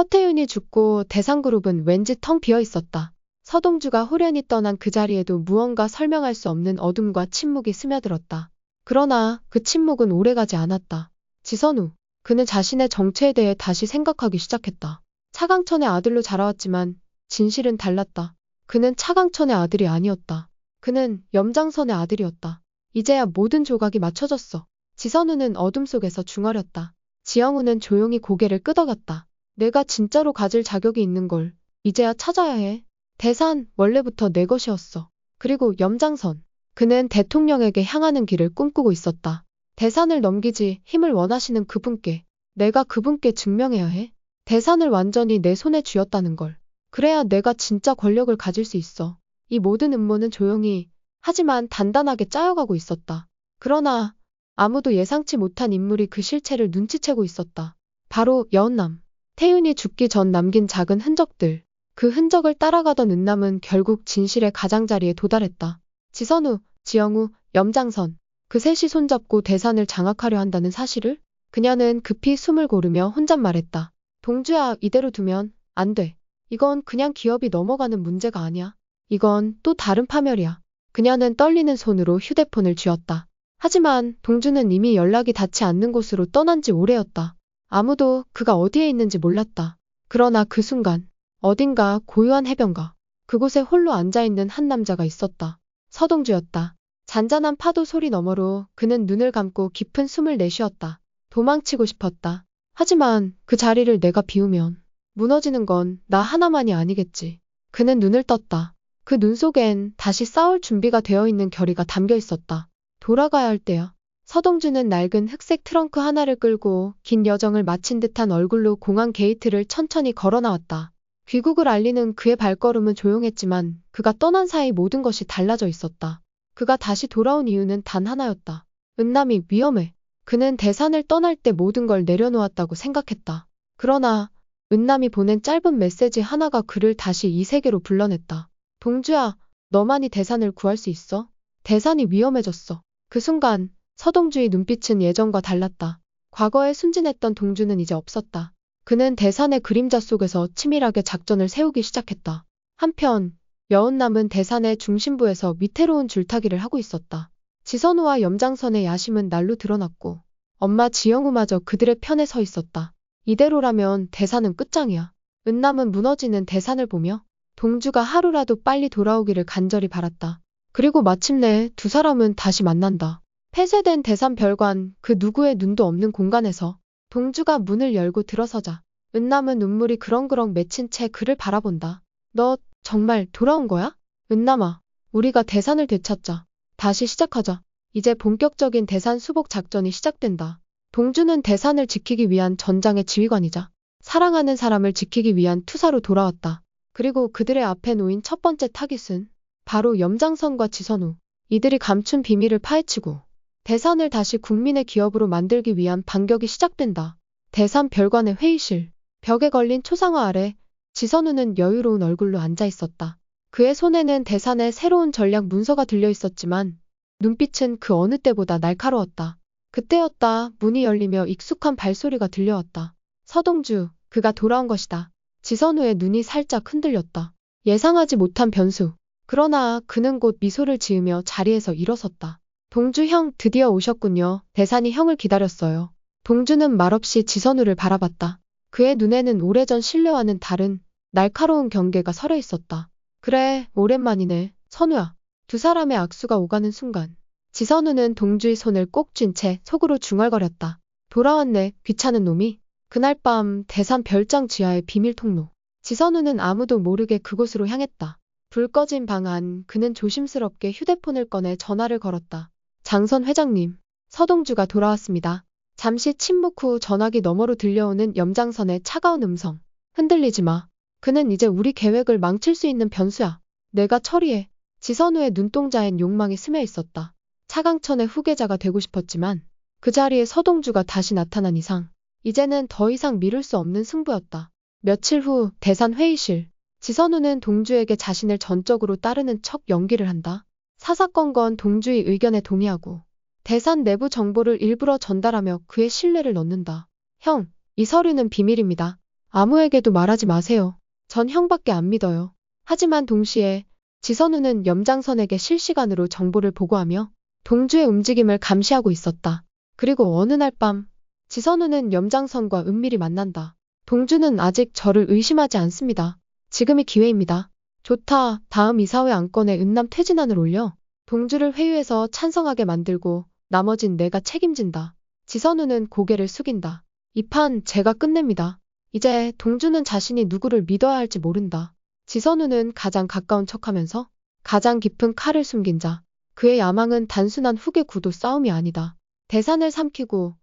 허태윤이 죽고 대상그룹은 왠지 텅 비어 있었다. 서동주가 호련히 떠난 그 자리에도 무언가 설명할 수 없는 어둠과 침묵이 스며들었다. 그러나 그 침묵은 오래가지 않았다. 지선우. 그는 자신의 정체에 대해 다시 생각하기 시작했다. 차강천의 아들로 자라왔지만 진실은 달랐다. 그는 차강천의 아들이 아니었다. 그는 염장선의 아들이었다. 이제야 모든 조각이 맞춰졌어. 지선우는 어둠 속에서 중얼였다. 지영우는 조용히 고개를 끄덕였다. 내가 진짜로 가질 자격이 있는 걸 이제야 찾아야 해. 대산, 원래부터 내 것이었어. 그리고 염장선. 그는 대통령에게 향하는 길을 꿈꾸고 있었다. 대산을 넘기지 힘을 원하시는 그분께 내가 그분께 증명해야 해. 대산을 완전히 내 손에 쥐었다는 걸. 그래야 내가 진짜 권력을 가질 수 있어. 이 모든 음모는 조용히 하지만 단단하게 짜여가고 있었다. 그러나 아무도 예상치 못한 인물이 그 실체를 눈치채고 있었다. 바로 여은남. 태윤이 죽기 전 남긴 작은 흔적들. 그 흔적을 따라가던 은남은 결국 진실의 가장자리에 도달했다. 지선우, 지영우, 염장선. 그 셋이 손잡고 대산을 장악하려 한다는 사실을 그녀는 급히 숨을 고르며 혼잣말했다. 동주야, 이대로 두면 안 돼. 이건 그냥 기업이 넘어가는 문제가 아니야. 이건 또 다른 파멸이야. 그녀는 떨리는 손으로 휴대폰을 쥐었다. 하지만 동주는 이미 연락이 닿지 않는 곳으로 떠난 지 오래였다. 아무도 그가 어디에 있는지 몰랐다. 그러나 그 순간 어딘가 고요한 해변가. 그곳에 홀로 앉아있는 한 남자가 있었다. 서동주였다. 잔잔한 파도 소리 너머로 그는 눈을 감고 깊은 숨을 내쉬었다. 도망치고 싶었다. 하지만 그 자리를 내가 비우면 무너지는 건 나 하나만이 아니겠지. 그는 눈을 떴다. 그 눈 속엔 다시 싸울 준비가 되어 있는 결의가 담겨 있었다. 돌아가야 할 때야. 서동주는 낡은 흑색 트렁크 하나를 끌고 긴 여정을 마친 듯한 얼굴로 공항 게이트를 천천히 걸어 나왔다. 귀국을 알리는 그의 발걸음은 조용했지만 그가 떠난 사이 모든 것이 달라져 있었다. 그가 다시 돌아온 이유는 단 하나였다. 은남이 위험해. 그는 대산을 떠날 때 모든 걸 내려놓았다고 생각했다. 그러나 은남이 보낸 짧은 메시지 하나가 그를 다시 이 세계로 불러냈다. 동주야, 너만이 대산을 구할 수 있어? 대산이 위험해졌어. 그 순간 서동주의 눈빛은 예전과 달랐다. 과거에 순진했던 동주는 이제 없었다. 그는 대산의 그림자 속에서 치밀하게 작전을 세우기 시작했다. 한편 여은남은 대산의 중심부에서 위태로운 줄타기를 하고 있었다. 지선우와 염장선의 야심은 날로 드러났고 엄마 지영우마저 그들의 편에 서 있었다. 이대로라면 대산은 끝장이야. 은남은 무너지는 대산을 보며 동주가 하루라도 빨리 돌아오기를 간절히 바랐다. 그리고 마침내 두 사람은 다시 만난다. 폐쇄된 대산 별관 그 누구의 눈도 없는 공간에서 동주가 문을 열고 들어서자 은남은 눈물이 그렁그렁 맺힌 채 그를 바라본다. 너 정말 돌아온 거야? 은남아, 우리가 대산을 되찾자. 다시 시작하자. 이제 본격적인 대산 수복 작전이 시작된다. 동주는 대산을 지키기 위한 전장의 지휘관이자 사랑하는 사람을 지키기 위한 투사로 돌아왔다. 그리고 그들의 앞에 놓인 첫 번째 타깃은 바로 염장선과 지선우. 이들이 감춘 비밀을 파헤치고 대산을 다시 국민의 기업으로 만들기 위한 반격이 시작된다. 대산 별관의 회의실. 벽에 걸린 초상화 아래 지선우는 여유로운 얼굴로 앉아 있었다. 그의 손에는 대산의 새로운 전략 문서가 들려 있었지만 눈빛은 그 어느 때보다 날카로웠다. 그때였다. 문이 열리며 익숙한 발소리가 들려왔다. 서동주, 그가 돌아온 것이다. 지선우의 눈이 살짝 흔들렸다. 예상하지 못한 변수. 그러나 그는 곧 미소를 지으며 자리에서 일어섰다. 동주 형, 드디어 오셨군요. 대산이 형을 기다렸어요. 동주는 말없이 지선우를 바라봤다. 그의 눈에는 오래전 신뢰와는 다른 날카로운 경계가 서려 있었다. 그래, 오랜만이네. 선우야. 두 사람의 악수가 오가는 순간 지선우는 동주의 손을 꼭 쥔 채 속으로 중얼거렸다. 돌아왔네, 귀찮은 놈이. 그날 밤 대산 별장 지하의 비밀 통로. 지선우는 아무도 모르게 그곳으로 향했다. 불 꺼진 방 안 그는 조심스럽게 휴대폰을 꺼내 전화를 걸었다. 장선 회장님, 서동주가 돌아왔습니다. 잠시 침묵 후 전화기 너머로 들려오는 염장선의 차가운 음성. 흔들리지 마. 그는 이제 우리 계획을 망칠 수 있는 변수야. 내가 처리해. 지선우의 눈동자엔 욕망이 스며 있었다. 차강천의 후계자가 되고 싶었지만 그 자리에 서동주가 다시 나타난 이상 이제는 더 이상 미룰 수 없는 승부였다. 며칠 후 대산 회의실. 지선우는 동주에게 자신을 전적으로 따르는 척 연기를 한다. 사사건건 동주의 의견에 동의하고 대산 내부 정보를 일부러 전달하며 그의 신뢰를 얻는다. 형, 이 서류는 비밀입니다. 아무에게도 말하지 마세요. 전 형밖에 안 믿어요. 하지만 동시에 지선우는 염장선에게 실시간으로 정보를 보고하며 동주의 움직임을 감시하고 있었다. 그리고 어느 날 밤, 지선우는 염장선과 은밀히 만난다. 동주는 아직 저를 의심하지 않습니다. 지금이 기회입니다. 좋다. 다음 이사회 안건에 은남 퇴진안을 올려 동주를 회유해서 찬성하게 만들고 나머진 내가 책임진다. 지선우는 고개를 숙인다. 이 판 제가 끝냅니다. 이제 동주는 자신이 누구를 믿어야 할지 모른다. 지선우는 가장 가까운 척하면서 가장 깊은 칼을 숨긴 자. 그의 야망은 단순한 후계 구도 싸움이 아니다. 대산을 삼키고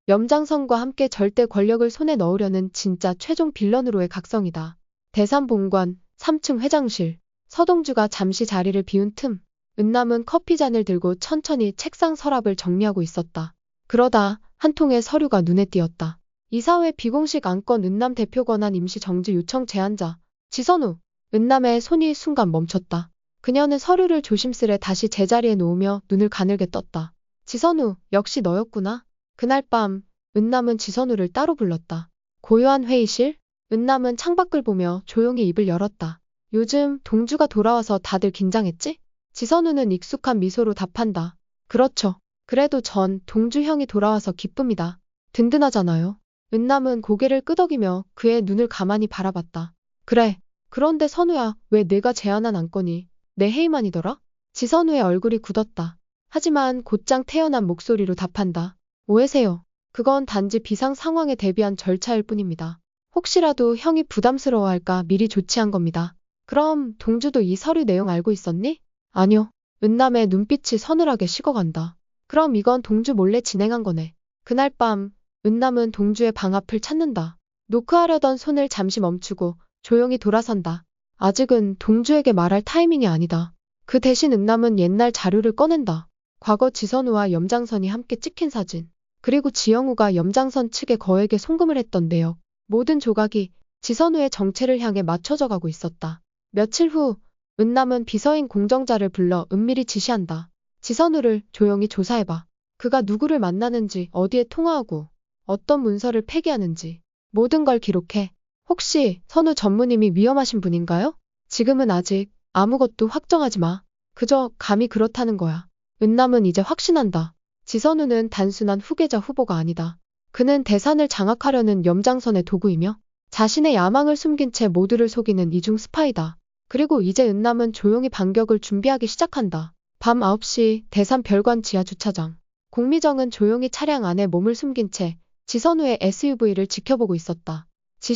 염장선과 함께 절대 권력을 손에 넣으려는 진짜 최종 빌런으로의 각성이다. 대산 본관 3층 회장실. 서동주가 잠시 자리를 비운 틈 은남은 커피잔을 들고 천천히 책상 서랍을 정리하고 있었다. 그러다 한 통의 서류가 눈에 띄었다. 이사회 비공식 안건 은남 대표 권한 임시 정지 요청 제안자. 지선우. 은남의 손이 순간 멈췄다. 그녀는 서류를 조심스레 다시 제자리에 놓으며 눈을 가늘게 떴다. 지선우, 역시 너였구나. 그날 밤 은남은 지선우를 따로 불렀다. 고요한 회의실. 은남은 창밖을 보며 조용히 입을 열었다. 요즘 동주가 돌아와서 다들 긴장했지? 지선우는 익숙한 미소로 답한다. 그렇죠. 그래도 전 동주 형이 돌아와서 기쁩니다. 든든하잖아요. 은남은 고개를 끄덕이며 그의 눈을 가만히 바라봤다. 그래. 그런데 선우야, 왜 내가 제안한 안건이 내 해임안이더라? 지선우의 얼굴이 굳었다. 하지만 곧장 태연한 목소리로 답한다. 오해세요. 그건 단지 비상 상황에 대비한 절차일 뿐입니다. 혹시라도 형이 부담스러워할까 미리 조치한 겁니다. 그럼 동주도 이 서류 내용 알고 있었니? 아니요. 은남의 눈빛이 서늘하게 식어간다. 그럼 이건 동주 몰래 진행한 거네. 그날 밤 은남은 동주의 방 앞을 찾는다. 노크하려던 손을 잠시 멈추고 조용히 돌아선다. 아직은 동주에게 말할 타이밍이 아니다. 그 대신 은남은 옛날 자료를 꺼낸다. 과거 지선우와 염장선이 함께 찍힌 사진. 그리고 지영우가 염장선 측에 거액의 송금을 했던 내역. 모든 조각이 지선우의 정체를 향해 맞춰져 가고 있었다. 며칠 후 은남은 비서인 공정자를 불러 은밀히 지시한다. 지선우를 조용히 조사해봐. 그가 누구를 만나는지, 어디에 통화하고 어떤 문서를 폐기하는지 모든 걸 기록해. 혹시 선우 전무님이 위험하신 분인가요? 지금은 아직 아무것도 확정하지 마. 그저 감이 그렇다는 거야. 은남은 이제 확신한다. 지선우는 단순한 후계자 후보가 아니다. 그는 대산을 장악하려는 염장선의 도구이며 자신의 야망을 숨긴 채 모두를 속이는 이중 스파이다. 그리고 이제 은남은 조용히 반격을 준비하기 시작한다. 밤 9시 대산 별관 지하 주차장. 공미정은 조용히 차량 안에 몸을 숨긴 채 지선우의 SUV를 지켜보고 있었다.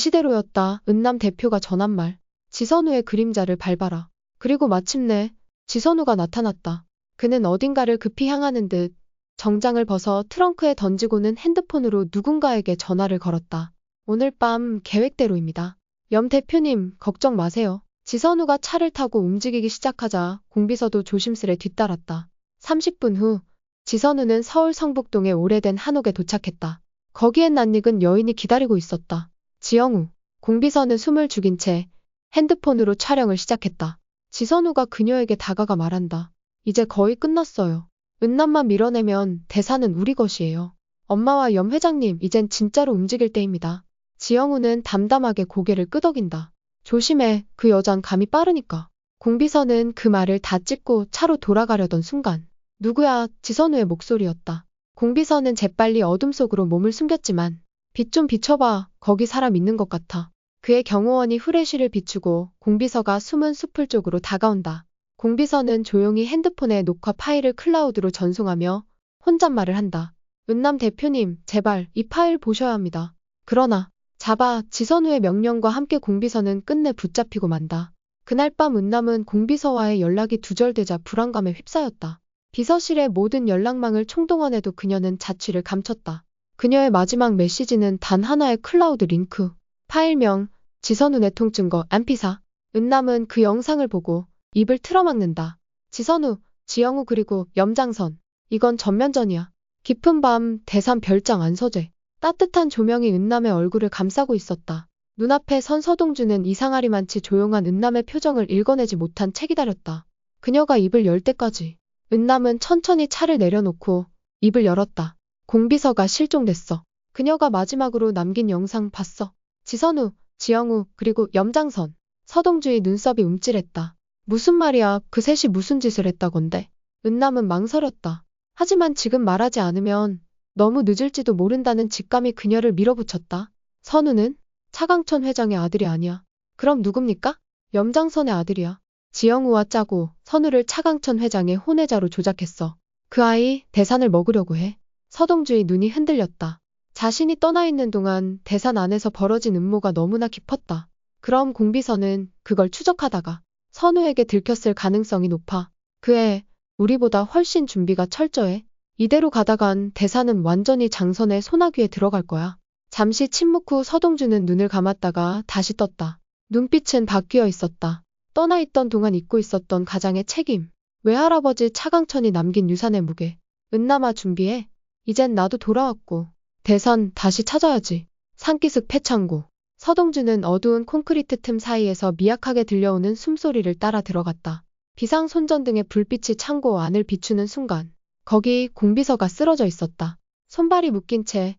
지시대로였다. 은남 대표가 전한 말. 지선우의 그림자를 밟아라. 그리고 마침내 지선우가 나타났다. 그는 어딘가를 급히 향하는 듯 정장을 벗어 트렁크에 던지고는 핸드폰으로 누군가에게 전화를 걸었다. 오늘 밤 계획대로입니다. 염 대표님, 걱정 마세요. 지선우가 차를 타고 움직이기 시작하자 공비서도 조심스레 뒤따랐다. 30분 후 지선우는 서울 성북동의 오래된 한옥에 도착했다. 거기엔 낯익은 여인이 기다리고 있었다. 지영우. 공비서는 숨을 죽인 채 핸드폰으로 촬영을 시작했다. 지선우가 그녀에게 다가가 말한다. 이제 거의 끝났어요. 은남만 밀어내면 대사는 우리 것이에요. 엄마와 염 회장님, 이젠 진짜로 움직일 때입니다. 지영우는 담담하게 고개를 끄덕인다. 조심해, 그 여잔 감이 빠르니까. 공비서는 그 말을 다 찍고 차로 돌아가려던 순간. 누구야? 지선우의 목소리였다. 공비서는 재빨리 어둠 속으로 몸을 숨겼지만 빛 좀 비춰봐. 거기 사람 있는 것 같아. 그의 경호원이 후레쉬를 비추고 공비서가 숨은 숲을 쪽으로 다가온다. 공비서는 조용히 핸드폰에 녹화 파일을 클라우드로 전송하며 혼잣말을 한다. 은남 대표님, 제발 이 파일 보셔야 합니다. 그러나 잡아. 지선우의 명령과 함께 공비서는 끝내 붙잡히고 만다. 그날 밤 은남은 공비서와의 연락이 두절되자 불안감에 휩싸였다. 비서실의 모든 연락망을 총동원해도 그녀는 자취를 감췄다. 그녀의 마지막 메시지는 단 하나의 클라우드 링크. 파일명, 지선우 내통증거 안피사. 은남은 그 영상을 보고 입을 틀어막는다. 지선우, 지영우 그리고 염장선. 이건 전면전이야. 깊은 밤 대산 별장 안서재. 따뜻한 조명이 은남의 얼굴을 감싸고 있었다. 눈앞에 선 서동주는 이상하리만치 조용한 은남의 표정을 읽어내지 못한 채 기다렸다. 그녀가 입을 열 때까지. 은남은 천천히 차를 내려놓고 입을 열었다. 공비서가 실종됐어. 그녀가 마지막으로 남긴 영상 봤어. 지선우, 지영우, 그리고 염장선. 서동주의 눈썹이 움찔했다. 무슨 말이야, 그 셋이 무슨 짓을 했다건데. 은남은 망설였다. 하지만 지금 말하지 않으면 너무 늦을지도 모른다는 직감이 그녀를 밀어붙였다. 선우는 차강천 회장의 아들이 아니야. 그럼 누굽니까? 염장선의 아들이야. 지영우와 짜고 선우를 차강천 회장의 혼외자로 조작했어. 그 아이 대산을 먹으려고 해. 서동주의 눈이 흔들렸다. 자신이 떠나 있는 동안 대산 안에서 벌어진 음모가 너무나 깊었다. 그럼 공비서는 그걸 추적하다가 선우에게 들켰을 가능성이 높아. 그애 우리보다 훨씬 준비가 철저해. 이대로 가다간 대산은 완전히 장선의 소나귀에 들어갈 거야. 잠시 침묵 후 서동주는 눈을 감았다가 다시 떴다. 눈빛은 바뀌어 있었다. 떠나 있던 동안 잊고 있었던 가장의 책임. 외할아버지 차강천이 남긴 유산의 무게. 은남아 준비해. 이젠 나도 돌아왔고. 대산 다시 찾아야지. 산기슭 폐창고. 서동주는 어두운 콘크리트 틈 사이에서 미약하게 들려오는 숨소리를 따라 들어갔다. 비상 손전등의 불빛이 창고 안을 비추는 순간 거기 공비서가 쓰러져 있었다. 손발이 묶인 채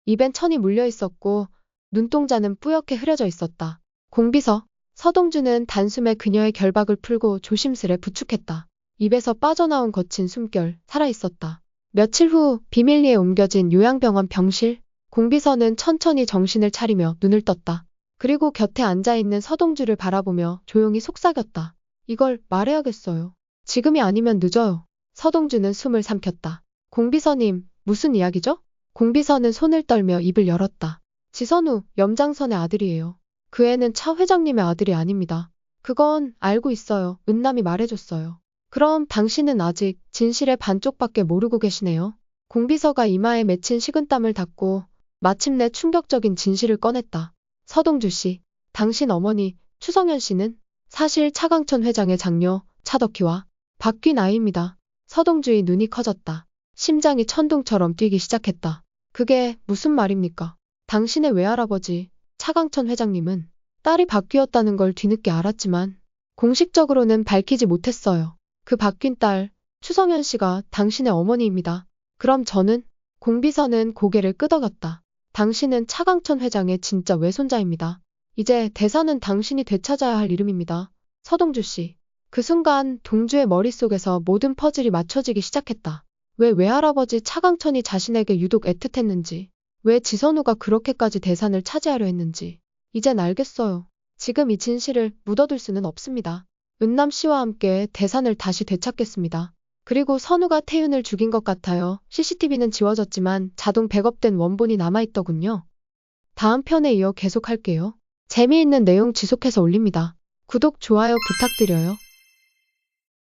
입엔 천이 물려 있었고 눈동자는 뿌옇게 흐려져 있었다. 공비서. 서동주는 단숨에 그녀의 결박을 풀고 조심스레 부축했다. 입에서 빠져나온 거친 숨결 살아있었다. 며칠 후 비밀리에 옮겨진 요양병원 병실. 공비서는 천천히 정신을 차리며 눈을 떴다. 그리고 곁에 앉아있는 서동주를 바라보며 조용히 속삭였다. 이걸 말해야겠어요. 지금이 아니면 늦어요. 서동주는 숨을 삼켰다. 공비서님, 무슨 이야기죠? 공비서는 손을 떨며 입을 열었다. 지선우, 염장선의 아들이에요. 그 애는 차 회장님의 아들이 아닙니다. 그건 알고 있어요. 은남이 말해줬어요. 그럼 당신은 아직 진실의 반쪽밖에 모르고 계시네요. 공비서가 이마에 맺힌 식은땀을 닦고 마침내 충격적인 진실을 꺼냈다. 서동주 씨, 당신 어머니 추성현 씨는 사실 차강천 회장의 장녀 차덕희와 바뀐 아이입니다. 서동주의 눈이 커졌다. 심장이 천둥처럼 뛰기 시작했다. 그게 무슨 말입니까? 당신의 외할아버지 차강천 회장님은 딸이 바뀌었다는 걸 뒤늦게 알았지만 공식적으로는 밝히지 못했어요. 그 바뀐 딸 추성현 씨가 당신의 어머니입니다. 그럼 저는? 공비서는 고개를 끄덕였다. 당신은 차강천 회장의 진짜 외손자입니다. 이제 대사는 당신이 되찾아야 할 이름입니다. 서동주 씨. 그 순간 동주의 머릿속에서 모든 퍼즐이 맞춰지기 시작했다. 왜 외할아버지 차강천이 자신에게 유독 애틋했는지, 왜 지선우가 그렇게까지 대산을 차지하려 했는지. 이젠 알겠어요. 지금 이 진실을 묻어둘 수는 없습니다. 은남 씨와 함께 대산을 다시 되찾겠습니다. 그리고 선우가 태윤을 죽인 것 같아요. CCTV는 지워졌지만 자동 백업된 원본이 남아있더군요. 다음 편에 이어 계속할게요. 재미있는 내용 지속해서 올립니다. 구독, 좋아요 부탁드려요.